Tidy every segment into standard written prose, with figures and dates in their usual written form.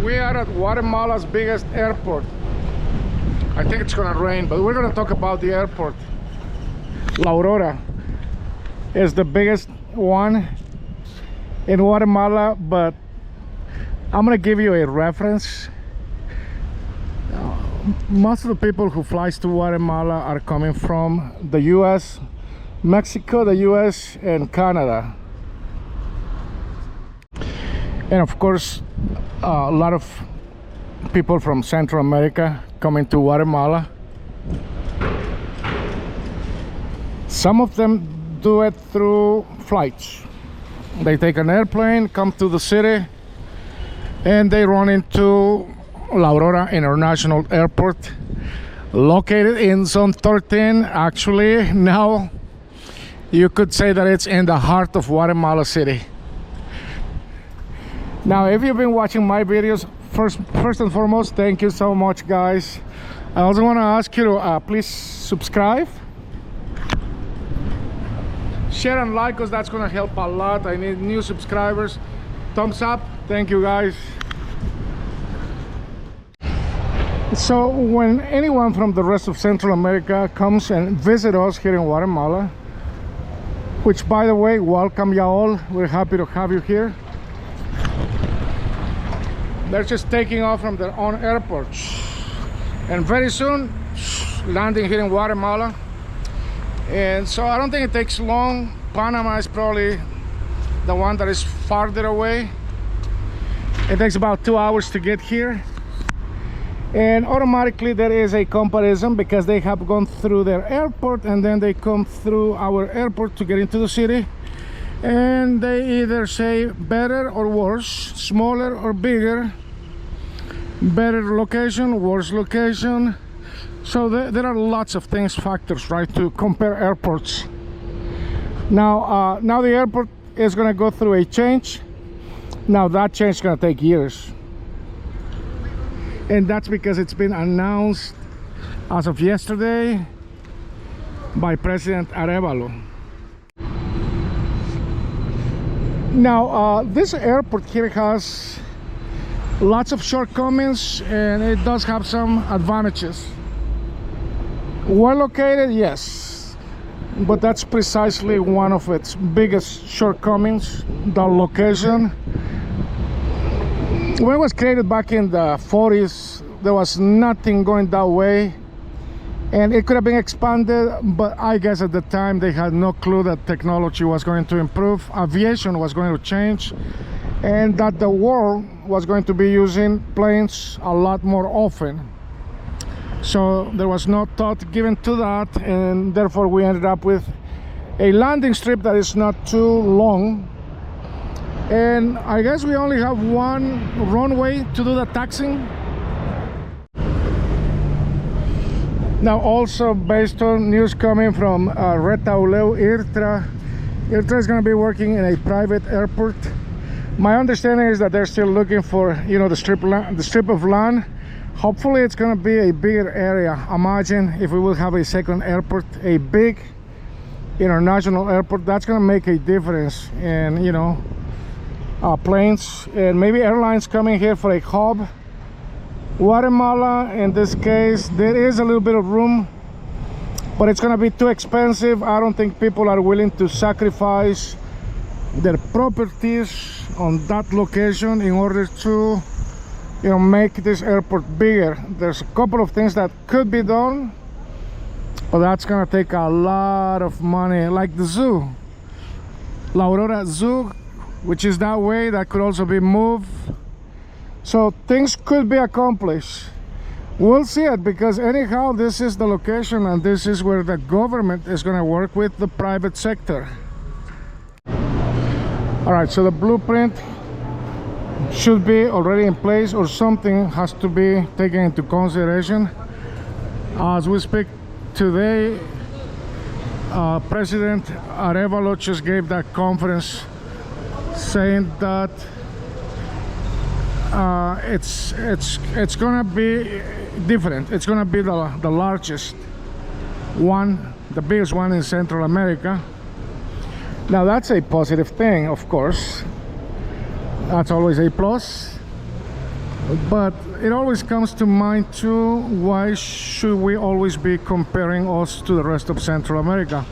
We are at Guatemala's biggest airport. I think it's gonna rain, but we're gonna talk about the airport. La Aurora is the biggest one in Guatemala, but I'm gonna give you a reference. Most of the people who flies to Guatemala are coming from the US, Mexico, the US, and Canada. And of course, a lot of people from Central America coming to Guatemala. Some of them do it through flights. They take an airplane, come to the city, and they run into La Aurora International Airport, located in Zone 13. Actually, now you could say that it's in the heart of Guatemala City. Now, if you've been watching my videos, first and foremost, thank you so much, guys. I also want to ask you to please subscribe, share and like, because that's going to help a lot. I need new subscribers. Thumbs up. Thank you, guys. So when anyone from the rest of Central America comes and visit us here in Guatemala, which, by the way, welcome y'all, we're happy to have you here. They're just taking off from their own airports, and very soon landing here in Guatemala. And so I don't think it takes long. Panama is probably the one that is farther away. It takes about 2 hours to get here, and automatically there is a comparison because they have gone through their airport and then they come through our airport to get into the city, and they either say better or worse, smaller or bigger, better location, worse location. So there are lots of things, factors, right, to compare airports. Now the airport is going to go through a change. Now that change is going to take years, and that's because it's been announced as of yesterday by President Arevalo. Now this airport here has lots of shortcomings, and it does have some advantages. Well located, yes, but that's precisely one of its biggest shortcomings, the location. When it was created back in the 40s, there was nothing going that way, and it could have been expanded, but I guess at the time they had no clue that technology was going to improve, aviation was going to change, and that the world was going to be using planes a lot more often. So there was no thought given to that, and therefore we ended up with a landing strip that is not too long. And I guess we only have one runway to do the taxiing. Now, also based on news coming from IRTRA is going to be working in a private airport. My understanding is that they're still looking for, you know, the strip of land. Hopefully it's going to be a bigger area. Imagine if we will have a second airport, a big international airport. That's going to make a difference in, you know, planes and maybe airlines coming here for a hub. Guatemala, in this case, there is a little bit of room, but it's going to be too expensive. I don't think people are willing to sacrifice their properties on that location in order to, you know, make this airport bigger. There's a couple of things that could be done, but that's going to take a lot of money, like the zoo, La Aurora Zoo, which is that way, that could also be moved. So things could be accomplished. We'll see it, because anyhow this is the location, and this is where the government is going to work with the private sector. All right, so the blueprint should be already in place, or something has to be taken into consideration. As we speak today, President Arevalo just gave that conference saying that it's gonna be different. It's gonna be the largest one, the biggest one in Central America. Now that's a positive thing, of course. That's always a plus. But it always comes to mind too, why should we always be comparing us to the rest of Central America?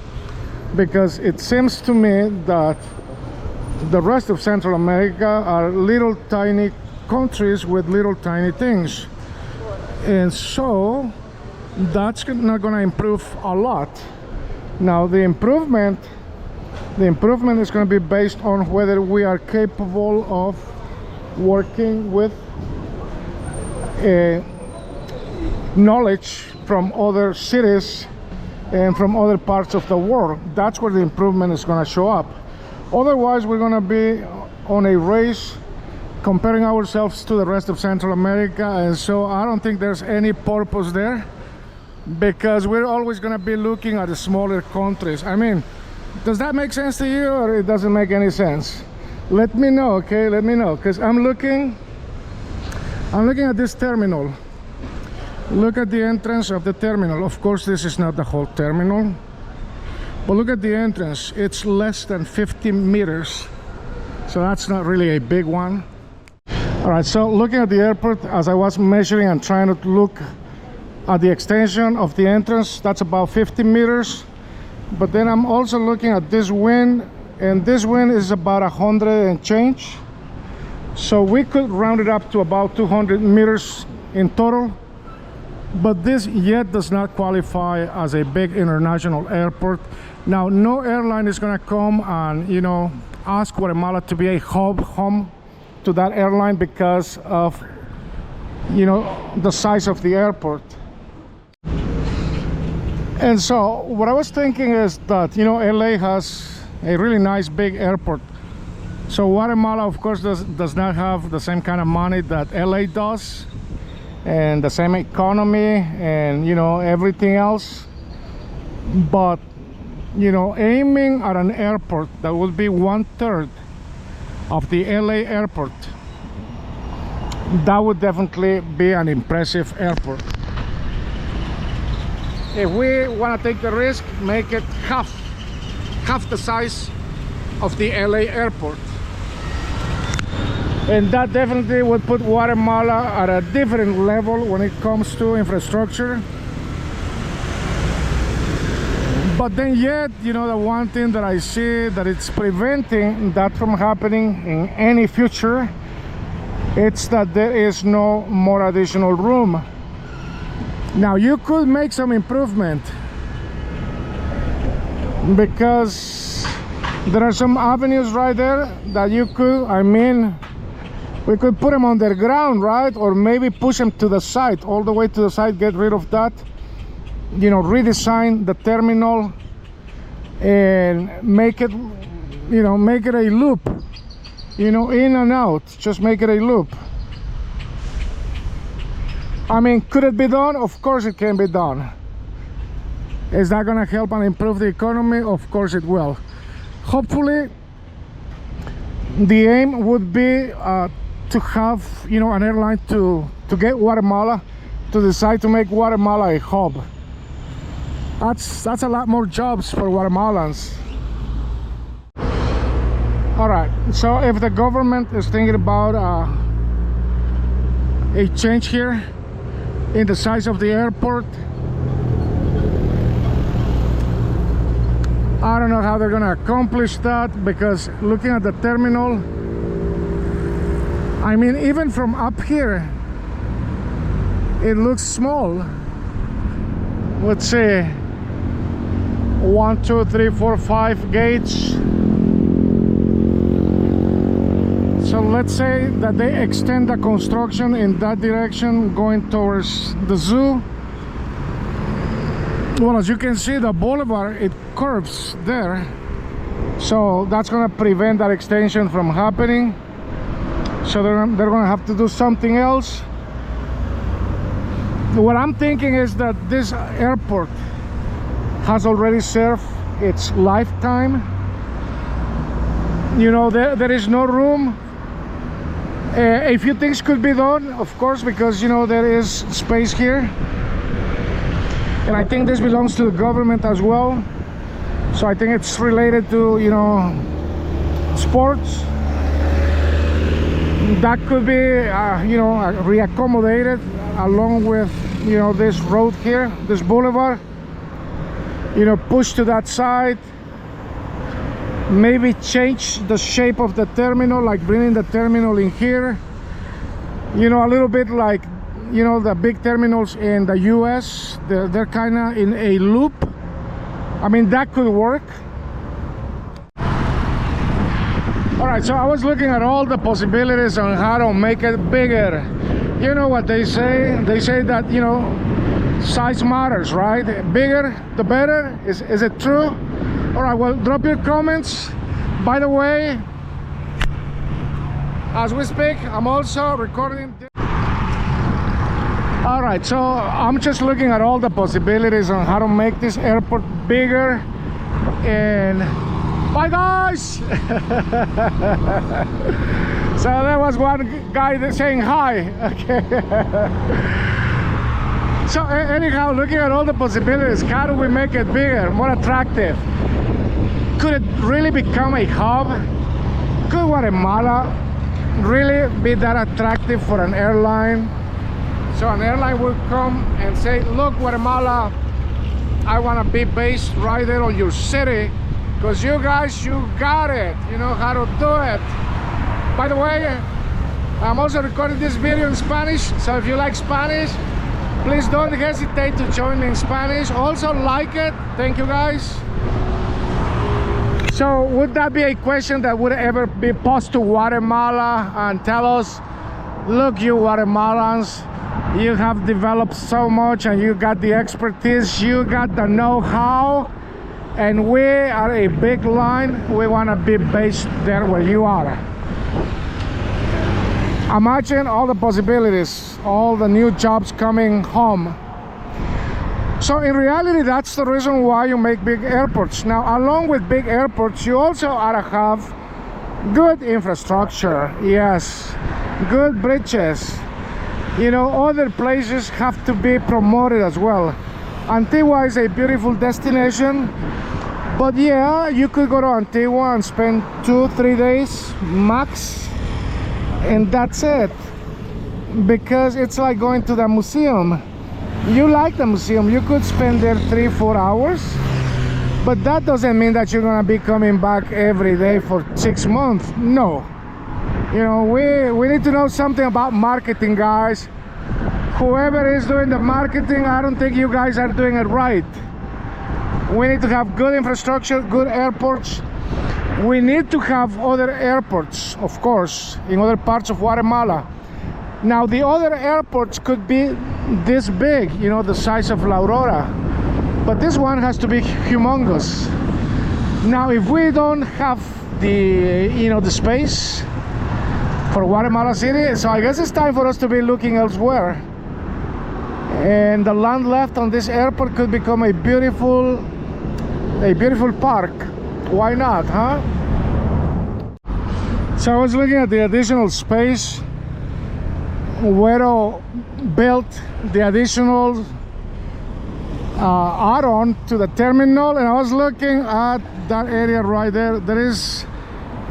Because it seems to me that the rest of Central America are little tiny countries with little tiny things, and so that's not going to improve a lot. Now the improvement is going to be based on whether we are capable of working with knowledge from other cities and from other parts of the world. That's where the improvement is going to show up. Otherwise, we're going to be on a race comparing ourselves to the rest of Central America, and so I don't think there's any purpose there, because we're always going to be looking at the smaller countries. I mean, does that make sense to you, or it doesn't make any sense? Let me know, okay? Let me know, because I'm looking at this terminal. Look at the entrance of the terminal. Of course, this is not the whole terminal, but look at the entrance. It's less than 50 meters, so that's not really a big one. All right, so looking at the airport, as I was measuring and trying to look at the extension of the entrance, that's about 50 meters. But then I'm also looking at this wing, and this wing is about 100 and change. So we could round it up to about 200 meters in total. But this yet does not qualify as a big international airport. Now, no airline is going to come and, you know, ask Guatemala to be a home to that airline because of, you know, the size of the airport. And so what I was thinking is that, you know, LA has a really nice big airport. So Guatemala, of course, does not have the same kind of money that LA does, and the same economy, and, you know, everything else. But, you know, aiming at an airport that would be 1/3 of the LA airport, that would definitely be an impressive airport. If we want to take the risk, make it half the size of the LA airport, and that definitely would put Guatemala at a different level when it comes to infrastructure. But then yet, you know, the one thing that I see that it's preventing that from happening in any future, it's that there is no more additional room. Now you could make some improvement, because there are some avenues right there that you could, I mean, we could put them underground, right? Or maybe push them to the side, all the way to the side, get rid of that, you know, redesign the terminal and make it, you know, make it a loop, you know, in and out, just make it a loop. I mean, could it be done? Of course it can be done. Is that going to help and improve the economy? Of course it will. Hopefully the aim would be to have, you know, an airline to get Guatemala to decide to make Guatemala a hub. That's a lot more jobs for Guatemalans. All right, so if the government is thinking about a change here in the size of the airport, I don't know how they're gonna accomplish that, because looking at the terminal, I mean, even from up here it looks small. Let's see, 1, 2, 3, 4, 5 gates. So let's say that they extend the construction in that direction, going towards the zoo. Well, as you can see, the boulevard, it curves there, so that's going to prevent that extension from happening. So they're going to have to do something else. What I'm thinking is that this airport has already served its lifetime. You know, there is no room. A few things could be done, of course, because, you know, there is space here, and I think this belongs to the government as well. So I think it's related to, you know, sports. that could be you know, reaccommodated along with, you know, this road here, this boulevard, you know, push to that side, maybe change the shape of the terminal, like bringing the terminal in here, you know, a little bit like, you know, the big terminals in the US, they're kind of in a loop. I mean, that could work. All right, so I was looking at all the possibilities on how to make it bigger. You know what they say? They say that, you know, size matters, right? Bigger, the better. Is it true? All right, well, drop your comments. By the way, as we speak, I'm also recording. All right, so I'm just looking at all the possibilities on how to make this airport bigger. And bye, guys. So there was one guy saying hi. Okay. So anyhow, looking at all the possibilities, how do we make it bigger, more attractive? Could it really become a hub? Could Guatemala really be that attractive for an airline? So an airline will come and say, look, Guatemala, I want to be based right there on your city, because you guys, you got it, you know how to do it. By the way, I'm also recording this video in Spanish, so if you like Spanish, please don't hesitate to join me in Spanish. Also like it. Thank you, guys. So would that be a question that would ever be posed to Guatemala and tell us, look, you Guatemalans, you have developed so much and you got the expertise, you got the know-how, and we are a big line, we want to be based there where you are. Imagine all the possibilities, all the new jobs coming home. So in reality, that's the reason why you make big airports. Now, along with big airports, you also ought to have good infrastructure. Yes, good bridges. You know, other places have to be promoted as well. Antigua is a beautiful destination, but yeah, you could go to Antigua and spend 2-3 days max, and that's it, because it's like going to the museum. You like the museum, you could spend there 3-4 hours, but that doesn't mean that you're gonna be coming back every day for 6 months. No, you know, we need to know something about marketing, guys. Whoever is doing the marketing, I don't think you guys are doing it right. We need to have good infrastructure, good airports. We need to have other airports, of course, in other parts of Guatemala. Now, the other airports could be this big, you know, the size of La Aurora, but this one has to be humongous. Now, if we don't have the, you know, the space for Guatemala City, so I guess it's time for us to be looking elsewhere. And the land left on this airport could become a beautiful park. Why not, huh? So I was looking at the additional space. Guero built the additional add-on to the terminal, and I was looking at that area right there. There is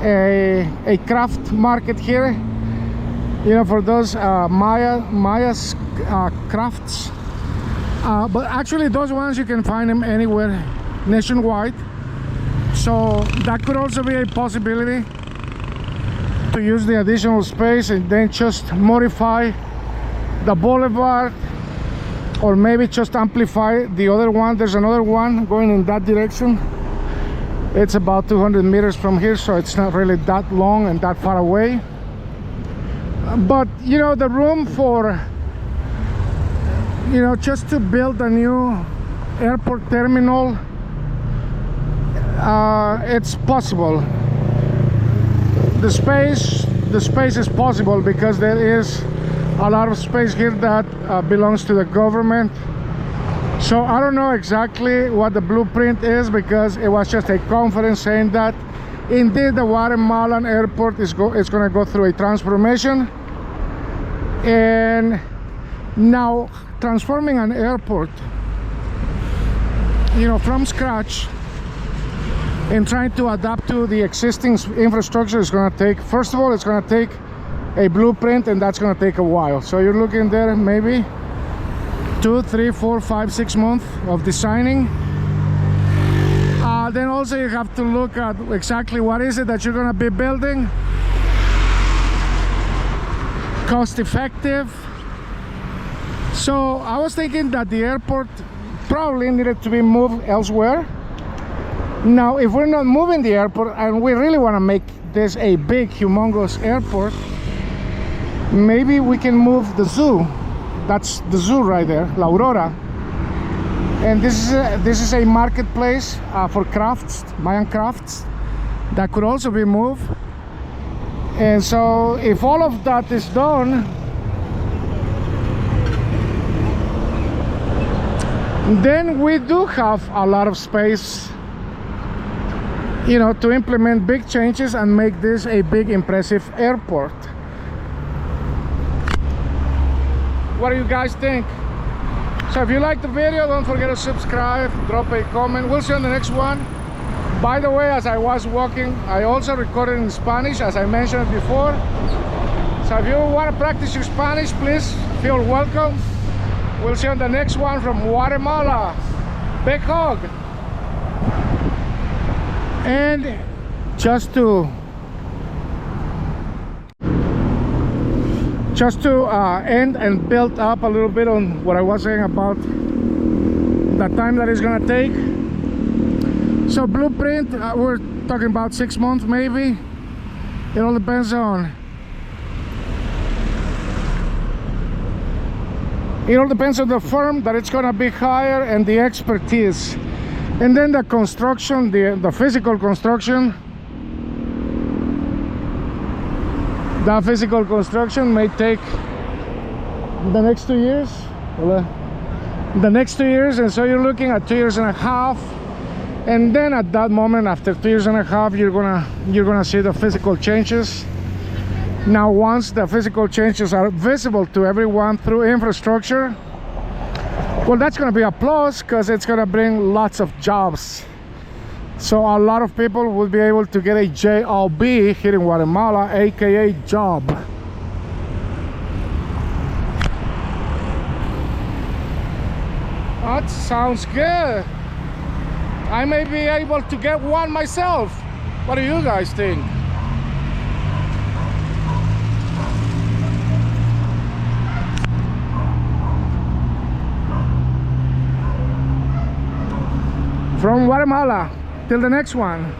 a craft market here, you know, for those Maya's crafts, but actually those ones you can find them anywhere nationwide. So that could also be a possibility, to use the additional space and then just modify the boulevard, or maybe just amplify the other one. There's another one going in that direction. It's about 200 meters from here, so it's not really that long and that far away. But you know, the room for, you know, just to build a new airport terminal, it's possible. The space is possible, because there is a lot of space here that belongs to the government. So I don't know exactly what the blueprint is, because it was just a conference saying that indeed the Guatemalan airport is going to go through a transformation. And now transforming an airport, you know, from scratch and trying to adapt to the existing infrastructure is going to take, first of all, it's going to take a blueprint, and that's going to take a while. So you're looking there maybe 2, 3, 4, 5, 6 months of designing. Then also you have to look at exactly what is it that you're going to be building, cost effective. So I was thinking that the airport probably needed to be moved elsewhere. Now if we're not moving the airport and we really want to make this a big humongous airport, maybe we can move the zoo. That's the zoo right there, La Aurora. And this is a marketplace for crafts, Mayan crafts, that could also be moved. And so if all of that is done, then we do have a lot of space, you know, to implement big changes and make this a big impressive airport. What do you guys think? So if you like the video, don't forget to subscribe, drop a comment. We'll see you on the next one. By the way, as I was walking, I also recorded in Spanish, as I mentioned before. So if you want to practice your Spanish, please feel welcome. We'll see you on the next one from Guatemala. Big hug. And just to end and build up a little bit on what I was saying about the time that it's gonna take. So blueprint, we're talking about 6 months maybe. It all depends on the firm that it's gonna be hired and the expertise. And then the construction, the physical construction. The physical construction may take the next 2 years. The next 2 years, and so you're looking at 2.5 years. And then at that moment, after 2.5 years, you're gonna see the physical changes. Now, once the physical changes are visible to everyone through infrastructure, well, that's gonna be a plus because it's gonna bring lots of jobs. So a lot of people will be able to get a job here in Guatemala, aka job. That sounds good. I may be able to get one myself. What do you guys think? From Guatemala, till the next one.